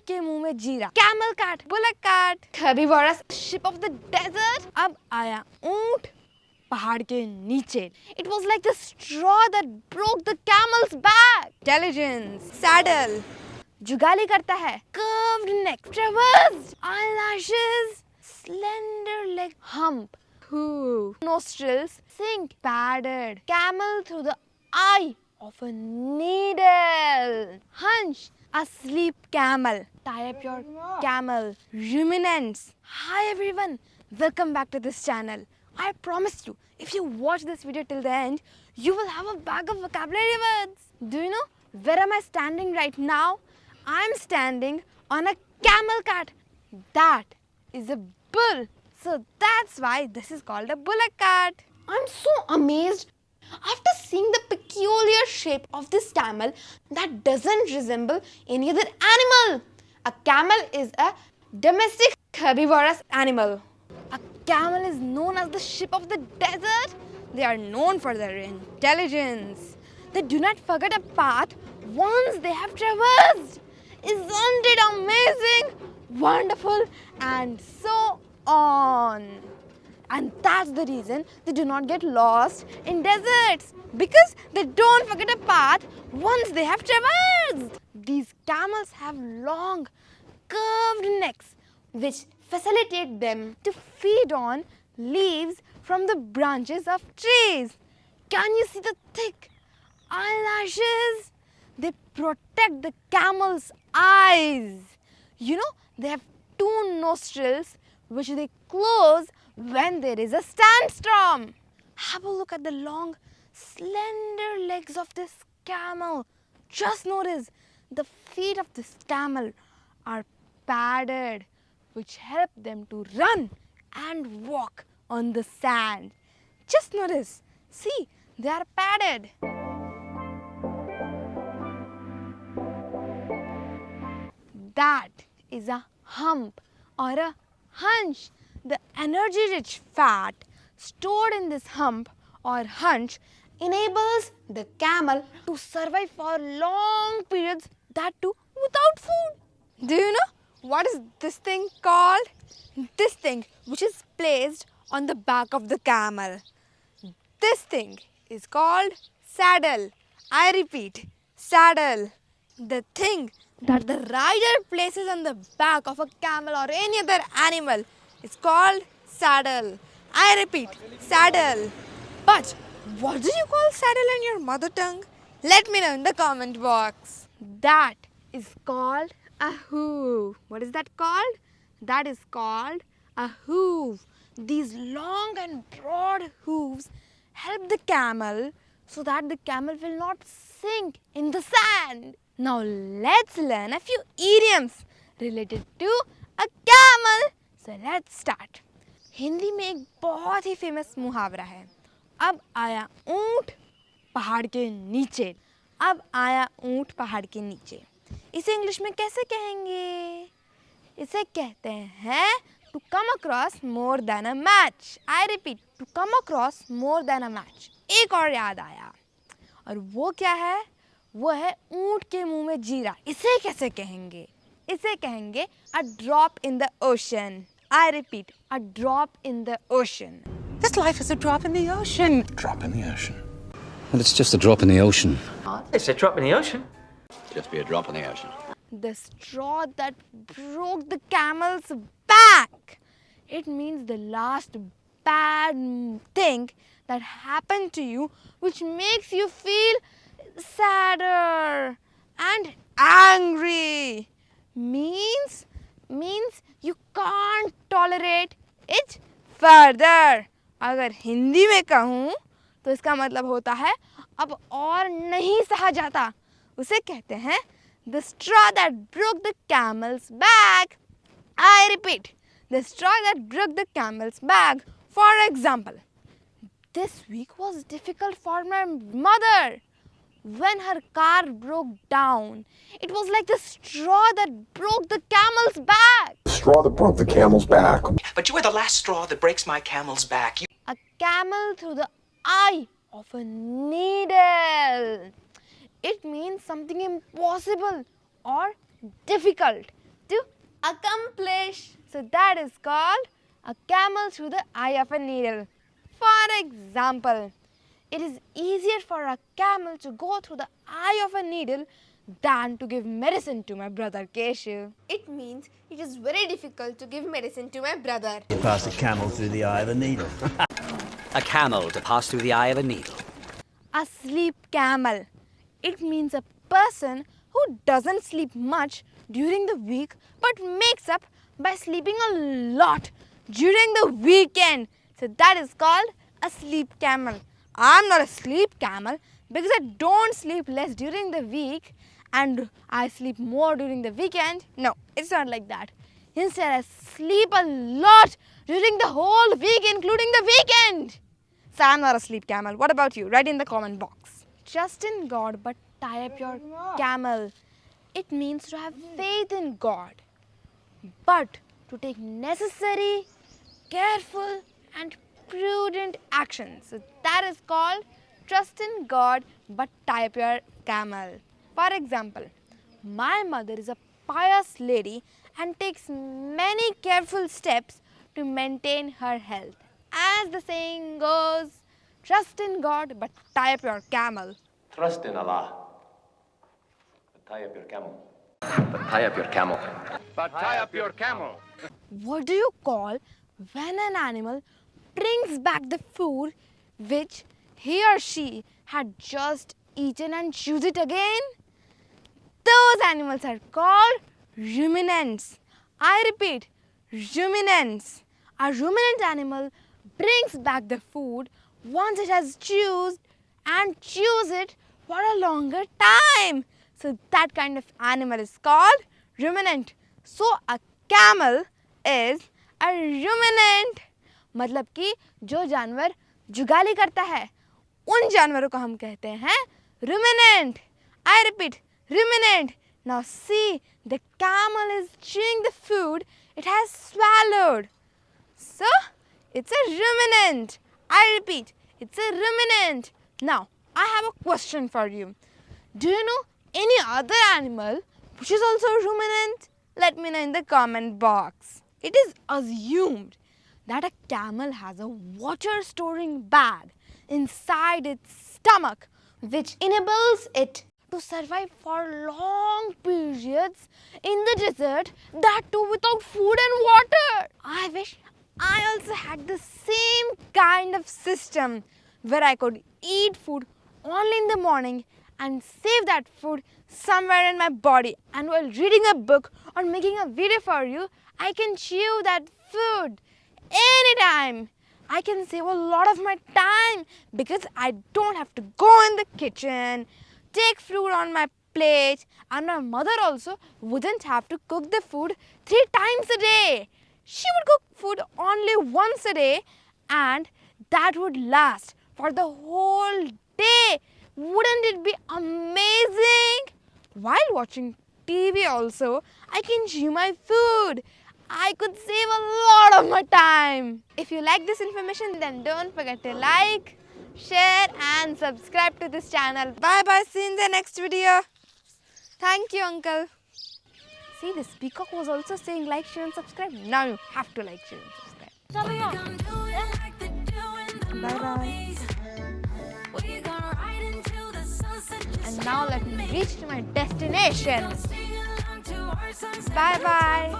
के मुंह में जीरा. Camel cat, bullock cat, herbivorous ship of the desert. अब आया ऊंट पहाड़ के नीचे. It was like the straw that broke the camel's back. Intelligence, saddle. जुगाली करता है. Curved neck, traversed eyelashes, slender leg, hump. Hoof, nostrils, sink, padded. Camel through the eye of a needle. Hunch, asleep camel. Tie up your camel. Ruminants. Hi everyone, welcome back to this channel. I promise you, if you watch this video till the end, you will have a bag of vocabulary words. Do you know where am I standing right now? I'm standing on a camel cat. That is a bull. So that's why this is called a bullock cat. I'm so amazed after seeing the peculiar shape of this camel that doesn't resemble any other animal. A camel is a domestic herbivorous animal. A camel is known as the ship of the desert. They are known for their intelligence. They do not forget a path once they have traversed. Isn't it amazing, wonderful, and so on? And that's the reason they do not get lost in deserts, because they don't forget a path once they have traversed. These camels have long, curved necks which facilitate them to feed on leaves from the branches of trees. Can you see the thick eyelashes? They protect the camel's eyes. You know, they have two nostrils which they close when there is a sandstorm. Have a look at the long, slender legs of this camel. Just notice the feet of this camel are padded, which help them to run and walk on the sand. Just notice. See, they are padded. That is a hump or a hunch. The energy-rich fat stored in this hump or hunch enables the camel to survive for long periods, that too without food. Do you know what is this thing called? This thing which is placed on the back of the camel. This thing is called saddle. I repeat, saddle. The thing that the rider places on the back of a camel or any other animal is called saddle. I repeat, saddle. But what do you call saddle in your mother tongue? Let me know in the comment box. That is called a hoof. What is that called? That is called a hoof. These long and broad hooves help the camel so that the camel will not sink in the sand. Now let's learn a few idioms related to a camel. So let's start. Hindi में एक बहुत ही famous मुहावरा है. अब आया ऊंट पहाड़ के नीचे. अब आया ऊंट पहाड़ के नीचे. इसे इंग्लिश में कैसे कहेंगे? इसे कहते हैं to come across more than a match. I repeat, to come across more than a match. एक और याद आया. और वो क्या है? वो है ऊंट के मुंह में जीरा. इसे कैसे कहेंगे? इसे कहेंगे a drop in the ocean. I repeat, a drop in the ocean. This life is a drop in the ocean. Drop in the ocean. Well, it's just a drop in the ocean. It's a drop in the ocean. Just be a drop in the ocean. The straw that broke the camel's back. It means the last bad thing that happened to you, which makes you feel sadder and angry. Means you can't tolerate it further. अगर हिंदी में कहूँ तो इसका मतलब होता है अब और नहीं सहा जाता. उसे कहते हैं the straw that broke the camel's back. I repeat, the straw that broke the camel's back. For example, this week was difficult for my mother. When her car broke down, it was like the straw that broke the camel's back. The straw that broke the camel's back. But you are the last straw that breaks my camel's back. A camel through the eye of a needle. It means something impossible or difficult. to accomplish. So that is called a camel through the eye of a needle. For example, it is easier for a camel to go through the eye of a needle than to give medicine to my brother Keshu. It means it is very difficult to give medicine to my brother. You pass a camel through the eye of a needle. A camel to pass through the eye of a needle. A sleep camel. It means a person who doesn't sleep much during the week but makes up by sleeping a lot during the weekend. So that is called a sleep camel. I'm not a sleep camel because I don't sleep less during the week and I sleep more during the weekend. No, it's not like that. Instead, I sleep a lot during the whole week, including the weekend. So I'm not a sleep camel. What about you? Write in the comment box. Trust in God, but tie up your camel. It means to have faith in God, but to take necessary, careful, and prudent actions. So that is called trust in God, but tie up your camel. For example, my mother is a pious lady and takes many careful steps to maintain her health. As the saying goes, trust in God, but tie up your camel. Trust in Allah, but tie up your camel. But tie up your camel. But tie up your camel. What do you call when an animal brings back the food which he or she had just eaten and chews it again? Those animals are called ruminants. I repeat, ruminants. A ruminant animal brings back the food once it has chewed and chews it for a longer time. So that kind of animal is called ruminant. So a camel is a ruminant. मतलब कि जो जानवर जुगाली करता है उन जानवरों को हम कहते हैं ruminant. I repeat, ruminant. Now see, the camel is chewing the food it has swallowed. So it's a ruminant. I repeat, it's a ruminant. Now I have a question for you. Do you know any other animal which is also a ruminant? Let me know in the comment box. It is assumed that a camel has a water storing bag inside its stomach which enables it to survive for long periods in the desert, that too without food and water. I wish I also had the same kind of system where I could eat food only in the morning and save that food somewhere in my body, and while reading a book or making a video for you, I can chew that food anytime. I can save a lot of my time because I don't have to go in the kitchen, take food on my plate, and my mother also wouldn't have to cook the food 3 times a day. She would cook food only once a day and that would last for the whole day. Wouldn't it be amazing? While watching TV also, I can chew my food. I could save a lot of my time. If you like this information, then don't forget to like, share and subscribe to this channel. Bye bye, see you in the next video. Thank you, uncle. See, this peacock was also saying like, share and subscribe. Now you have to like, share and subscribe. Bye bye. And now let me reach to my destination. Bye bye.